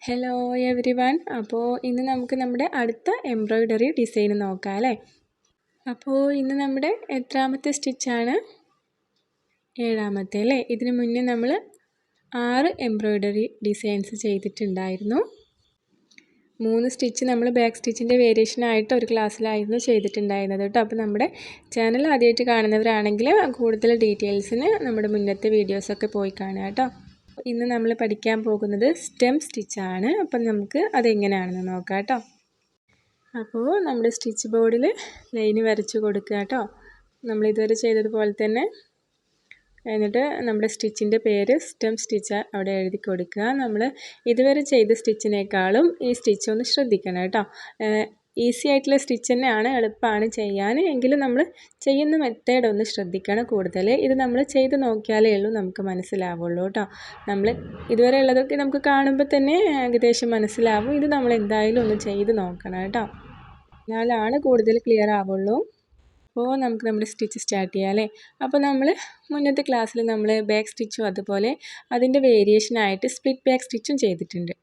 Hello every one. അപ്പോൾ ഇന്ന് നമുക്ക് നമ്മുടെ അടുത്ത എംബ്രോയ്ഡറി ഡിസൈൻ നോക്കാം അല്ലേ. അപ്പോൾ ഇന്ന് നമ്മുടെ എത്രാമത്തെ സ്റ്റിച്ചാണ്? 7ാമത്തെ അല്ലേ. ഇതിന് മുന്നേ നമ്മൾ 6 എംബ്രോയ്ഡറി ഡിസൈൻസ് ചെയ്തിട്ടുണ്ടായിരുന്നു. 3 സ്റ്റിച്ച് നമ്മൾ ബാക്ക് സ്റ്റിച്ചിൻ്റെ വേരിയേഷനായിട്ട് ഒരു ക്ലാസ്സിലായിരുന്നു ചെയ്തിട്ടുണ്ടായിരുന്നത് കേട്ടോ. അപ്പോൾ നമ്മുടെ ചാനൽ ആദ്യമായിട്ട് കാണുന്നവരാണെങ്കിൽ കൂടുതൽ ഡീറ്റെയിൽസിന് നമ്മുടെ മുന്നത്തെ വീഡിയോസൊക്കെ പോയി കാണുക കേട്ടോ. ഇന്ന് നമ്മൾ പഠിക്കാൻ പോകുന്നത് സ്റ്റെം സ്റ്റിച്ചാണ്. അപ്പം നമുക്ക് അതെങ്ങനെയാണെന്ന് നോക്കാം കേട്ടോ. അപ്പോൾ നമ്മുടെ സ്റ്റിച്ച് ബോർഡിൽ ലൈന് വരച്ച് കൊടുക്കുക കേട്ടോ. നമ്മൾ ഇതുവരെ ചെയ്തതുപോലെ തന്നെ. എന്നിട്ട് നമ്മുടെ സ്റ്റിച്ചിൻ്റെ പേര് സ്റ്റെം സ്റ്റിച്ച് അവിടെ എഴുതി കൊടുക്കുക. നമ്മൾ ഇതുവരെ ചെയ്ത സ്റ്റിച്ചിനേക്കാളും ഈ സ്റ്റിച്ച് ഒന്ന് ശ്രദ്ധിക്കണം കേട്ടോ. ഈസി ആയിട്ടുള്ള സ്റ്റിച്ച് തന്നെയാണ്, എളുപ്പമാണ് ചെയ്യാൻ. എങ്കിലും നമ്മൾ ചെയ്യുന്ന മെത്തേഡ് ഒന്ന് ശ്രദ്ധിക്കണം കൂടുതൽ. ഇത് നമ്മൾ ചെയ്ത് നോക്കിയാലേ ഉള്ളൂ നമുക്ക് മനസ്സിലാവുള്ളൂ കേട്ടോ. നമ്മൾ ഇതുവരെ ഉള്ളതൊക്കെ നമുക്ക് കാണുമ്പോൾ തന്നെ ഏകദേശം മനസ്സിലാവും. ഇത് നമ്മൾ എന്തായാലും ഒന്ന് ചെയ്ത് നോക്കണം കേട്ടോ, എന്നാലാണ് കൂടുതൽ ക്ലിയർ ആവുള്ളൂ. അപ്പോൾ നമുക്ക് നമ്മുടെ സ്റ്റിച്ച് സ്റ്റാർട്ട് ചെയ്യാം അല്ലേ. അപ്പോൾ നമ്മൾ മുന്നത്തെ ക്ലാസ്സിൽ നമ്മൾ ബാക്ക് സ്റ്റിച്ചും അതുപോലെ അതിൻ്റെ വേരിയേഷനായിട്ട് സ്പ്ലിറ്റ് ബാക്ക് സ്റ്റിച്ചും ചെയ്തിട്ടുണ്ട്.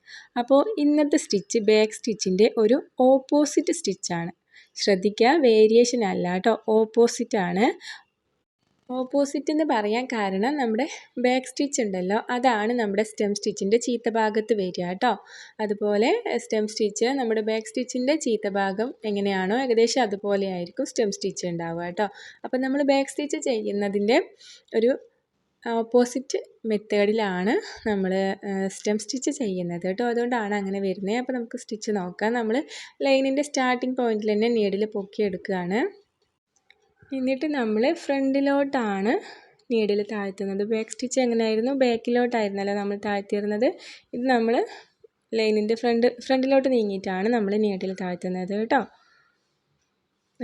അപ്പോൾ ഇന്നത്തെ സ്റ്റിച്ച് ബാക്ക് സ്റ്റിച്ചിൻ്റെ ഒരു ഓപ്പോസിറ്റ് സ്റ്റിച്ചാണ്. ശ്രദ്ധിക്കുക, വേരിയേഷൻ അല്ല കേട്ടോ, ഓപ്പോസിറ്റാണ്. ഓപ്പോസിറ്റ് എന്ന് പറയാൻ കാരണം നമ്മുടെ ബാക്ക് സ്റ്റിച്ച് ഉണ്ടല്ലോ, അതാണ് നമ്മുടെ സ്റ്റെം സ്റ്റിച്ചിൻ്റെ ചീത്ത ഭാഗത്ത് വരിക കേട്ടോ. അതുപോലെ സ്റ്റെം സ്റ്റിച്ച് നമ്മുടെ ബാക്ക് സ്റ്റിച്ചിൻ്റെ ചീത്ത ഭാഗം എങ്ങനെയാണോ ഏകദേശം അതുപോലെ ആയിരിക്കും സ്റ്റെം സ്റ്റിച്ച് ഉണ്ടാവുക കേട്ടോ. അപ്പം നമ്മൾ ബാക്ക് സ്റ്റിച്ച് ചെയ്യുന്നതിൻ്റെ ഒരു ഓപ്പോസിറ്റ് മെത്തേഡിലാണ് നമ്മൾ സ്റ്റെം സ്റ്റിച്ച് ചെയ്യുന്നത് കേട്ടോ. അതുകൊണ്ടാണ് അങ്ങനെ വരുന്നത്. അപ്പോൾ നമുക്ക് സ്റ്റിച്ച് നോക്കാം. നമ്മൾ ലൈനിൻ്റെ സ്റ്റാർട്ടിങ് പോയിന്റിൽ തന്നെ നീഡിൽ പൊക്കിയെടുക്കുകയാണ്. എന്നിട്ട് നമ്മൾ ഫ്രണ്ടിലോട്ടാണ് നീഡിൽ താഴ്ത്തുന്നത്. ബാക്ക് സ്റ്റിച്ച് എങ്ങനെയായിരുന്നു? ബാക്കിലോട്ടായിരുന്നല്ലോ നമ്മൾ താഴ്ത്തിയിരുന്നത്. ഇത് നമ്മൾ ലൈനിൻ്റെ ഫ്രണ്ടിലോട്ട് നീങ്ങിയിട്ടാണ് നമ്മൾ നീഡിൽ താഴ്ത്തുന്നത് കേട്ടോ.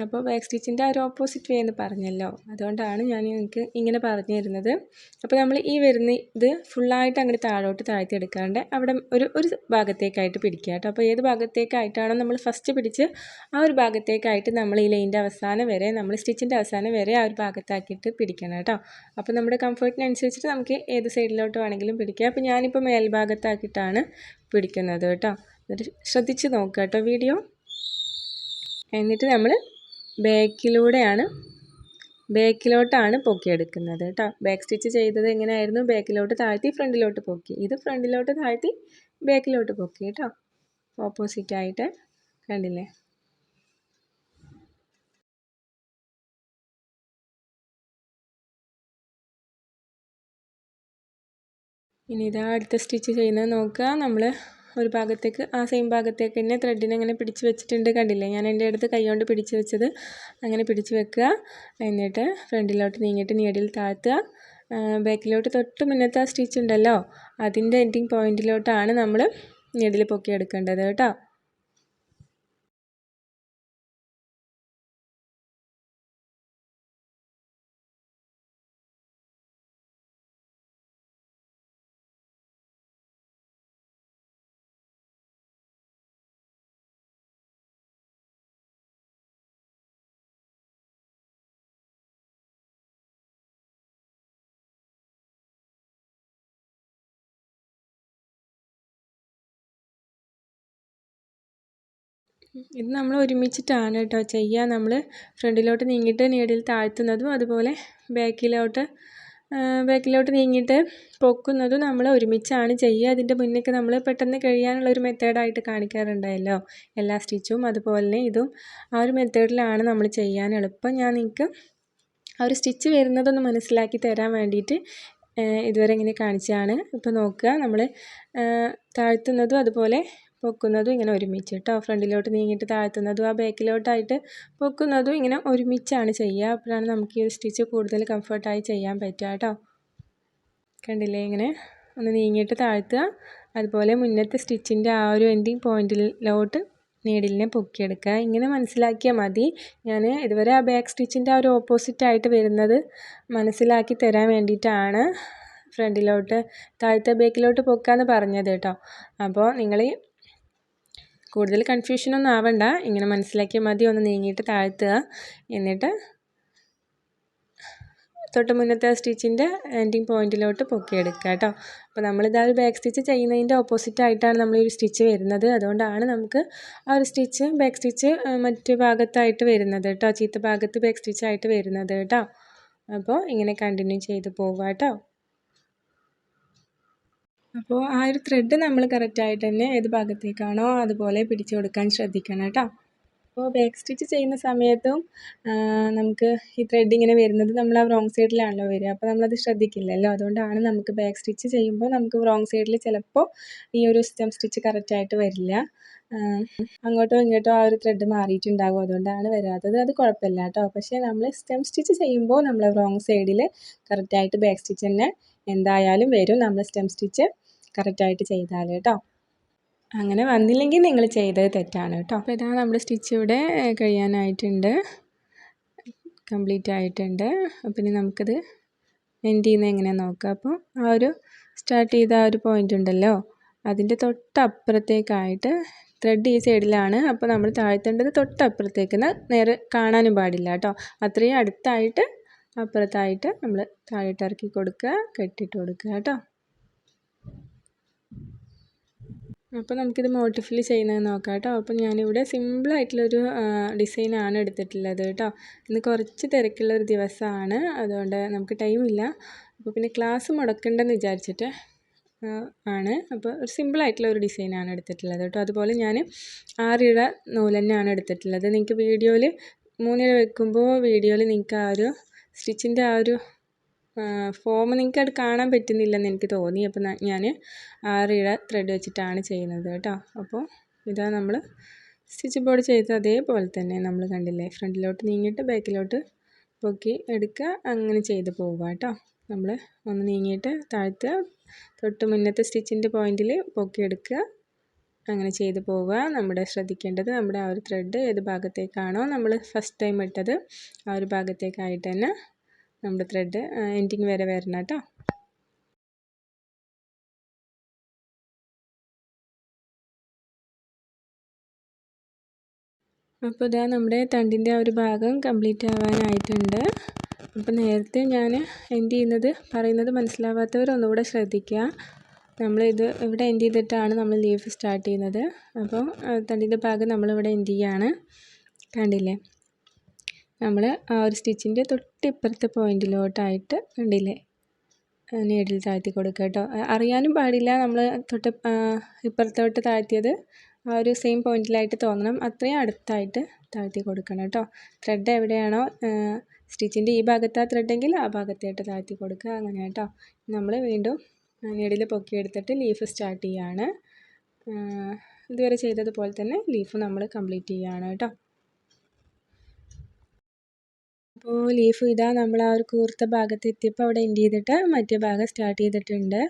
അപ്പോൾ ബാക്ക് സ്റ്റിച്ചിൻ്റെ ഒരു ഓപ്പോസിറ്റ് വേ എന്ന് പറഞ്ഞല്ലോ, അതുകൊണ്ടാണ് ഞാൻ നിങ്ങൾക്ക് ഇങ്ങനെ പറഞ്ഞു തരുന്നത്. അപ്പോൾ നമ്മൾ ഈ വരുന്ന ഇത് ഫുള്ളായിട്ട് അങ്ങോട്ട് താഴോട്ട് താഴ്ത്തി എടുക്കാണ്ട് അവിടെ ഒരു ഭാഗത്തേക്കായിട്ട് പിടിക്കുക കേട്ടോ. അപ്പോൾ ഏത് ഭാഗത്തേക്കായിട്ടാണോ നമ്മൾ ഫസ്റ്റ് പിടിച്ച് ആ ഒരു ഭാഗത്തേക്കായിട്ട് നമ്മൾ ഈ ലൈനിൻ്റെ അവസാനം വരെ, നമ്മൾ സ്റ്റിച്ചിൻ്റെ അവസാനം വരെ ആ ഒരു ഭാഗത്താക്കിയിട്ട് പിടിക്കണം കേട്ടോ. അപ്പോൾ നമ്മുടെ കംഫർട്ടിനനുസരിച്ചിട്ട് നമുക്ക് ഏത് സൈഡിലോട്ട് വേണമെങ്കിലും പിടിക്കാം. അപ്പോൾ ഞാനിപ്പോൾ മേൽഭാഗത്താക്കിയിട്ടാണ് പിടിക്കുന്നത് കേട്ടോ. എന്നിട്ട് ശ്രദ്ധിച്ച് നോക്കുക കേട്ടോ വീഡിയോ. എന്നിട്ട് നമ്മൾ ബാക്കിലോട്ടാണ് പൊക്കിയെടുക്കുന്നത് കേട്ടോ. ബാക്ക് സ്റ്റിച്ച് ചെയ്തത് എങ്ങനെയായിരുന്നു? ബാക്കിലോട്ട് താഴ്ത്തി ഫ്രണ്ടിലോട്ട് പൊക്കി. ഇത് ഫ്രണ്ടിലോട്ട് താഴ്ത്തി ബാക്കിലോട്ട് പൊക്കി കേട്ടോ. ഓപ്പോസിറ്റായിട്ട് കണ്ടില്ലേ. ഇനി ഇതാ അടുത്ത സ്റ്റിച്ച് ചെയ്യുന്നത് നോക്കുക. നമ്മൾ ഒരു ഭാഗത്തേക്ക് ആ സെയിം ഭാഗത്തേക്ക് തന്നെ ത്രെഡിനെ അങ്ങനെ പിടിച്ച് വെച്ചിട്ടുണ്ട്, കണ്ടില്ലേ. ഞാൻ എൻ്റെ അടുത്ത് കൈ കൊണ്ട് പിടിച്ച് വെച്ചത് അങ്ങനെ പിടിച്ച് വെക്കുക. എന്നിട്ട് ഫ്രണ്ടിലോട്ട് നീങ്ങിയിട്ട് നീഡിൽ താഴ്ത്തുക. ബാക്കിലോട്ട് തൊട്ട് മുന്നത്തെ ആ സ്റ്റിച്ച് ഉണ്ടല്ലോ, അതിൻ്റെ എൻഡിങ് പോയിന്റിലോട്ടാണ് നമ്മൾ നീഡിൽ പൊക്കിയെടുക്കേണ്ടത് കേട്ടോ. ഇത് നമ്മൾ ഒരുമിച്ചിട്ടാണ് കേട്ടോ ചെയ്യുക. നമ്മൾ ഫ്രണ്ടിലോട്ട് നീങ്ങിയിട്ട് നീഡിൽ താഴ്ത്തുന്നതും അതുപോലെ ബാക്കിലോട്ട് നീങ്ങിയിട്ട് പൊക്കുന്നതും നമ്മൾ ഒരുമിച്ചാണ് ചെയ്യുക. അതിൻ്റെ മുന്നേക്ക് നമ്മൾ പെട്ടെന്ന് കഴിയാനുള്ളൊരു മെത്തേഡായിട്ട് കാണിക്കാറുണ്ടായല്ലോ എല്ലാ സ്റ്റിച്ചും. അതുപോലെ തന്നെ ഇതും ആ ഒരു മെത്തേഡിലാണ് നമ്മൾ ചെയ്യാൻ എളുപ്പം. ഞാൻ നിങ്ങൾക്ക് ആ ഒരു സ്റ്റിച്ച് വരുന്നതൊന്ന് മനസ്സിലാക്കി തരാൻ വേണ്ടിയിട്ട് ഇതുവരെ ഇങ്ങനെ കാണിച്ചതാണ്. ഇപ്പോൾ നോക്കുക, നമ്മൾ താഴ്ത്തുന്നതും അതുപോലെ പൊക്കുന്നതും ഇങ്ങനെ ഒരുമിച്ച് കേട്ടോ. ഫ്രണ്ടിലോട്ട് നീങ്ങിയിട്ട് താഴ്ത്തുന്നതും ആ ബാക്കിലോട്ടായിട്ട് പൊക്കുന്നതും ഇങ്ങനെ ഒരുമിച്ചാണ് ചെയ്യുക. അപ്പോഴാണ് നമുക്ക് ഈ ഒരു സ്റ്റിച്ച് കൂടുതൽ കംഫർട്ടായി ചെയ്യാൻ പറ്റുക കേട്ടോ. കണ്ടില്ലേ, ഇങ്ങനെ ഒന്ന് നീങ്ങിയിട്ട് താഴ്ത്തുക. അതുപോലെ മുന്നത്തെ സ്റ്റിച്ചിൻ്റെ ആ ഒരു എൻഡിങ് പോയിന്റിലോട്ട് നീഡിലിനെ പൊക്കിയെടുക്കുക. ഇങ്ങനെ മനസ്സിലാക്കിയാൽ മതി. ഞാൻ ഇതുവരെ ആ ബാക്ക് സ്റ്റിച്ചിൻ്റെ ആ ഒരു ഓപ്പോസിറ്റായിട്ട് വരുന്നത് മനസ്സിലാക്കി തരാൻ വേണ്ടിയിട്ടാണ് ഫ്രണ്ടിലോട്ട് താഴ്ത്ത ബാക്കിലോട്ട് പൊക്കാന്ന് പറഞ്ഞത് കേട്ടോ. അപ്പോൾ നിങ്ങൾ കൂടുതൽ കൺഫ്യൂഷനൊന്നും ആവണ്ട, ഇങ്ങനെ മനസ്സിലാക്കിയാൽ മതി. ഒന്ന് നീങ്ങിയിട്ട് താഴ്ത്തുക. എന്നിട്ട് തൊട്ട് മുന്നത്തെ സ്റ്റിച്ചിൻ്റെ എൻഡിങ് പോയിൻറ്റിലോട്ട് പൊക്കിയെടുക്കുക കേട്ടോ. അപ്പോൾ നമ്മളിതാ ഒരു ബാക്ക് സ്റ്റിച്ച് ചെയ്യുന്നതിൻ്റെ ഓപ്പോസിറ്റ് ആയിട്ടാണ് നമ്മൾ ഈ ഒരു സ്റ്റിച്ച് വരുന്നത്. അതുകൊണ്ടാണ് നമുക്ക് ആ ഒരു സ്റ്റിച്ച് ബാക്ക് സ്റ്റിച്ച് മറ്റു ഭാഗത്തായിട്ട് വരുന്നത് കേട്ടോ, ചീത്ത ഭാഗത്ത് ബാക്ക് സ്റ്റിച്ചായിട്ട് വരുന്നത് കേട്ടോ. അപ്പോൾ ഇങ്ങനെ കണ്ടിന്യൂ ചെയ്ത് പോവുക കേട്ടോ. അപ്പോൾ ആ ഒരു ത്രെഡ് നമ്മൾ കറക്റ്റായിട്ട് തന്നെ ഏത് ഭാഗത്തേക്കാണോ അതുപോലെ പിടിച്ചു കൊടുക്കാൻ ശ്രദ്ധിക്കണം കേട്ടോ. അപ്പോൾ ബാക്ക് സ്റ്റിച്ച് ചെയ്യുന്ന സമയത്തും നമുക്ക് ഈ ത്രെഡ് ഇങ്ങനെ വരുന്നത് നമ്മൾ ആ റോങ് സൈഡിലാണല്ലോ വരിക. അപ്പോൾ നമ്മളത് ശ്രദ്ധിക്കില്ലല്ലോ. അതുകൊണ്ടാണ് നമുക്ക് ബാക്ക് സ്റ്റിച്ച് ചെയ്യുമ്പോൾ നമുക്ക് റോങ് സൈഡിൽ ചിലപ്പോൾ ഈ ഒരു സ്റ്റെം സ്റ്റിച്ച് കറക്റ്റായിട്ട് വരില്ല. അങ്ങോട്ടോ ഇങ്ങോട്ടോ ആ ഒരു ത്രെഡ് മാറിയിട്ടുണ്ടാകും, അതുകൊണ്ടാണ് വരാത്തത്. അത് കുഴപ്പമില്ല കേട്ടോ. പക്ഷേ നമ്മൾ സ്റ്റെം സ്റ്റിച്ച് ചെയ്യുമ്പോൾ നമ്മൾ റോങ് സൈഡിൽ കറക്റ്റായിട്ട് ബാക്ക് സ്റ്റിച്ച് തന്നെ എന്തായാലും വരും, നമ്മൾ സ്റ്റെം സ്റ്റിച്ച് കറക്റ്റായിട്ട് ചെയ്താൽ കേട്ടോ. അങ്ങനെ വന്നില്ലെങ്കിൽ നിങ്ങൾ ചെയ്തത് തെറ്റാണ് കേട്ടോ. അപ്പോൾ ഇതാ നമ്മുടെ സ്റ്റിച്ച് ഇവിടെ കഴിയാനായിട്ടുണ്ട്, കംപ്ലീറ്റ് ആയിട്ടുണ്ട്. അപ്പോൾ ഇനി നമുക്കത് എൻഡ് ചെയ്യുന്നത് എങ്ങനെയാണെന്ന് നോക്കാം. അപ്പോൾ ആ ഒരു സ്റ്റാർട്ട് ചെയ്ത ആ ഒരു പോയിൻ്റ് ഉണ്ടല്ലോ, അതിൻ്റെ തൊട്ടപ്പുറത്തേക്കായിട്ട് ത്രെഡ് ഈ സൈഡിലാണ്. അപ്പോൾ നമ്മൾ താഴ്ത്തേണ്ടത് തൊട്ടപ്പുറത്തേക്ക് നേരെ കാണാനും പാടില്ല കേട്ടോ. അത്രയും അടുത്തായിട്ട് അപ്പുറത്തായിട്ട് നമ്മൾ താഴോട്ട് ഇറക്കി കൊടുക്കുക, കെട്ടിയിട്ട് കൊടുക്കുക കേട്ടോ. അപ്പോൾ നമുക്കിത് മോട്ടിഫിൽ ചെയ്യുന്നത് നോക്കാം കേട്ടോ. അപ്പോൾ ഞാനിവിടെ സിമ്പിളായിട്ടുള്ളൊരു ഡിസൈനാണ് എടുത്തിട്ടുള്ളത് കേട്ടോ. ഇന്ന് കുറച്ച് തിരക്കുള്ളൊരു ദിവസമാണ്, അതുകൊണ്ട് നമുക്ക് ടൈമില്ല. അപ്പോൾ പിന്നെ ക്ലാസ് മുടക്കണ്ടെന്ന് വിചാരിച്ചിട്ട് ആണ്. അപ്പോൾ ഒരു സിമ്പിളായിട്ടുള്ള ഒരു ഡിസൈനാണ് എടുത്തിട്ടുള്ളത് കേട്ടോ. അതുപോലെ ഞാൻ 6 ഇഴ നൂല് തന്നെയാണ് എടുത്തിട്ടുള്ളത്. നിങ്ങൾക്ക് വീഡിയോയിൽ 3 ഇഴ വെക്കുമ്പോൾ വീഡിയോയിൽ നിങ്ങൾക്ക് ആ ഒരു സ്റ്റിച്ചിൻ്റെ ആ ഒരു ഫോം നിങ്ങൾക്ക് അത് കാണാൻ പറ്റുന്നില്ലെന്ന് എനിക്ക് തോന്നി. അപ്പോൾ ഞാൻ 6 ഇഴ ത്രെഡ് വെച്ചിട്ടാണ് ചെയ്യുന്നത് കേട്ടോ. അപ്പോൾ ഇതാ നമ്മൾ സ്റ്റിച്ച് ബോർഡ് ചെയ്ത് അതേപോലെ തന്നെ നമ്മൾ കണ്ടില്ലേ, ഫ്രണ്ടിലോട്ട് നീങ്ങിയിട്ട് ബാക്കിലോട്ട് പൊക്കി എടുക്കുക, അങ്ങനെ ചെയ്ത് പോവുക കേട്ടോ. നമ്മൾ ഒന്ന് നീങ്ങിയിട്ട് താഴ്ത്തുക, തൊട്ട് മുന്നത്തെ സ്റ്റിച്ചിൻ്റെ പോയിൻറ്റിൽ പൊക്കി എടുക്കുക, അങ്ങനെ ചെയ്ത് പോവുക. നമ്മുടെ ശ്രദ്ധിക്കേണ്ടത് നമ്മുടെ ആ ഒരു ത്രെഡ് ഏത് ഭാഗത്തേക്കാണോ നമ്മൾ ഫസ്റ്റ് ടൈം ഇട്ടത് ആ ഒരു ഭാഗത്തേക്കായിട്ട് തന്നെ നമ്മുടെ ത്രെഡ് എൻഡിങ് വരെ വരണം കേട്ടോ. അപ്പോൾ ഇതാ നമ്മുടെ തണ്ടിൻ്റെ ആ ഒരു ഭാഗം കംപ്ലീറ്റ് ആവാനായിട്ടുണ്ട്. അപ്പോൾ നേരത്തെ ഞാൻ എൻഡ് ചെയ്യുന്നത് പറയുന്നത് മനസ്സിലാവാത്തവർ ഒന്നുകൂടെ ശ്രദ്ധിക്കുക. നമ്മളിത് ഇവിടെ എൻഡ് ചെയ്തിട്ടാണ് നമ്മൾ ലീഫ് സ്റ്റാർട്ട് ചെയ്യുന്നത്. അപ്പോൾ തണ്ടിൻ്റെ ഭാഗം നമ്മളിവിടെ എൻഡ് ചെയ്യുകയാണ്, കണ്ടില്ലേ. നമ്മൾ ആ ഒരു സ്റ്റിച്ചിൻ്റെ തൊട്ടിപ്പുറത്തെ പോയിൻറ്റിലോട്ടായിട്ട് കണ്ടില്ലേ നീഡിൽ താഴ്ത്തി കൊടുക്കുക കേട്ടോ. അറിയാനും പാടില്ല നമ്മൾ തൊട്ട് ഇപ്പുറത്തോട്ട് താഴ്ത്തിയത് ആ ഒരു സെയിം പോയിൻറ്റിലായിട്ട് തോന്നണം, അത്രയും അടുത്തായിട്ട് താഴ്ത്തി കൊടുക്കണം കേട്ടോ. ത്രെഡ് എവിടെയാണോ സ്റ്റിച്ചിൻ്റെ ഈ ഭാഗത്താ ത്രെഡെങ്കിൽ ആ ഭാഗത്തായിട്ട് താഴ്ത്തി കൊടുക്കുക, അങ്ങനെ കേട്ടോ. നമ്മൾ വീണ്ടും നീഡിൽ പൊക്കിയെടുത്തിട്ട് ലീഫ് സ്റ്റാർട്ട് ചെയ്യുകയാണ്. ഇതുവരെ ചെയ്തതുപോലെ തന്നെ ലീഫ് നമ്മൾ കംപ്ലീറ്റ് ചെയ്യുകയാണ് കേട്ടോ. അപ്പോൾ ലീഫ് ഇതാ നമ്മൾ ആ ഒരു കൂർത്ത ഭാഗത്ത് എത്തിയപ്പോൾ അവിടെ എൻഡ് ചെയ്തിട്ട് മറ്റേ ഭാഗം സ്റ്റാർട്ട് ചെയ്തിട്ടുണ്ട്.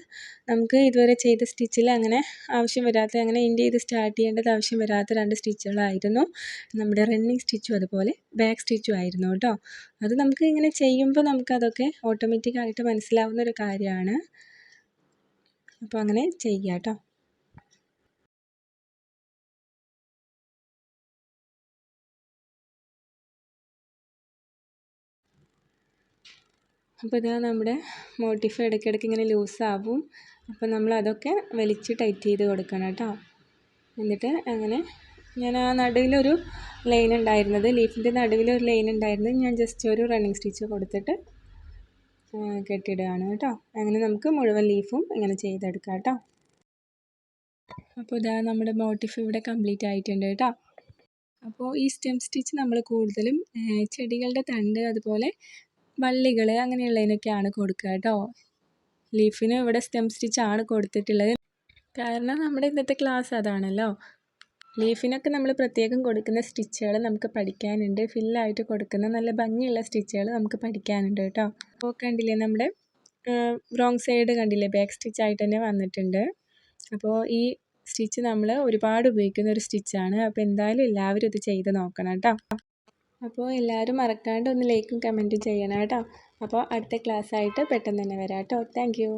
നമുക്ക് ഇതുവരെ ചെയ്ത സ്റ്റിച്ചിൽ അങ്ങനെ ആവശ്യം വരാത്ത, അങ്ങനെ എൻഡ് ചെയ്ത് സ്റ്റാർട്ട് ചെയ്യേണ്ടത് ആവശ്യം വരാത്ത 2 സ്റ്റിച്ചുകളായിരുന്നു. നമ്മുടെ റണ്ണിങ് സ്റ്റിച്ചും അതുപോലെ ബാക്ക് സ്റ്റിച്ചും ആയിരുന്നു കേട്ടോ. അത് നമുക്ക് ഇങ്ങനെ ചെയ്യുമ്പോൾ നമുക്കതൊക്കെ ഓട്ടോമാറ്റിക്കായിട്ട് മനസ്സിലാവുന്ന ഒരു കാര്യമാണ്. അപ്പോൾ അങ്ങനെ ചെയ്യുക കേട്ടോ. അപ്പോൾ ഇതാ നമ്മുടെ മോട്ടിഫ് ഇടയ്ക്കിടയ്ക്ക് ഇങ്ങനെ ലൂസാവും. അപ്പോൾ നമ്മൾ അതൊക്കെ വലിച്ച് ടൈറ്റ് ചെയ്ത് കൊടുക്കണം കേട്ടോ. എന്നിട്ട് അങ്ങനെ ഞാൻ ആ നടുവിലൊരു ലൈൻ ഉണ്ടായിരുന്നത്, ലീഫിൻ്റെ നടുവിലൊരു ലൈൻ ഉണ്ടായിരുന്നത് ഞാൻ ജസ്റ്റ് ഒരു റണ്ണിങ് സ്റ്റിച്ച് കൊടുത്തിട്ട് കെട്ടിയിടുകയാണ് കേട്ടോ. അങ്ങനെ നമുക്ക് മുഴുവൻ ലീഫും ഇങ്ങനെ ചെയ്തെടുക്കാം കേട്ടോ. അപ്പോൾ ഇതാ നമ്മുടെ മോട്ടിഫ് ഇവിടെ കംപ്ലീറ്റ് ആയിട്ടുണ്ട് കേട്ടോ. അപ്പോൾ ഈ സ്റ്റെം സ്റ്റിച്ച് നമ്മൾ കൂടുതലും ചെടികളുടെ തണ്ട് അതുപോലെ വള്ളികൾ അങ്ങനെയുള്ളതിനൊക്കെയാണ് കൊടുക്കുക കേട്ടോ. ലീഫിന് ഇവിടെ സ്റ്റെം സ്റ്റിച്ചാണ് കൊടുത്തിട്ടുള്ളത്, കാരണം നമ്മുടെ ഇന്നത്തെ ക്ലാസ് അതാണല്ലോ. ലീഫിനൊക്കെ നമ്മൾ പ്രത്യേകം കൊടുക്കുന്ന സ്റ്റിച്ചുകൾ നമുക്ക് പഠിക്കാനുണ്ട്, ഫില്ലായിട്ട് കൊടുക്കുന്ന നല്ല ഭംഗിയുള്ള സ്റ്റിച്ചുകൾ നമുക്ക് പഠിക്കാനുണ്ട് കേട്ടോ. അപ്പോൾ കണ്ടില്ലേ നമ്മുടെ റോങ് സൈഡ് കണ്ടില്ലേ ബാക്ക് സ്റ്റിച്ചായിട്ട് തന്നെ വന്നിട്ടുണ്ട്. അപ്പോൾ ഈ സ്റ്റിച്ച് നമ്മൾ ഒരുപാട് ഉപയോഗിക്കുന്ന ഒരു സ്റ്റിച്ചാണ്. അപ്പോൾ എന്തായാലും എല്ലാവരും ഇത് ചെയ്ത് നോക്കണം കേട്ടോ. അപ്പോൾ എല്ലാവരും മറക്കാണ്ട് ഒന്ന് ലൈക്കും കമൻറ്റും ചെയ്യണം കേട്ടോ. അപ്പോൾ അടുത്ത ക്ലാസ്സായിട്ട് പെട്ടെന്ന് തന്നെ വരാം കേട്ടോ. Thank you.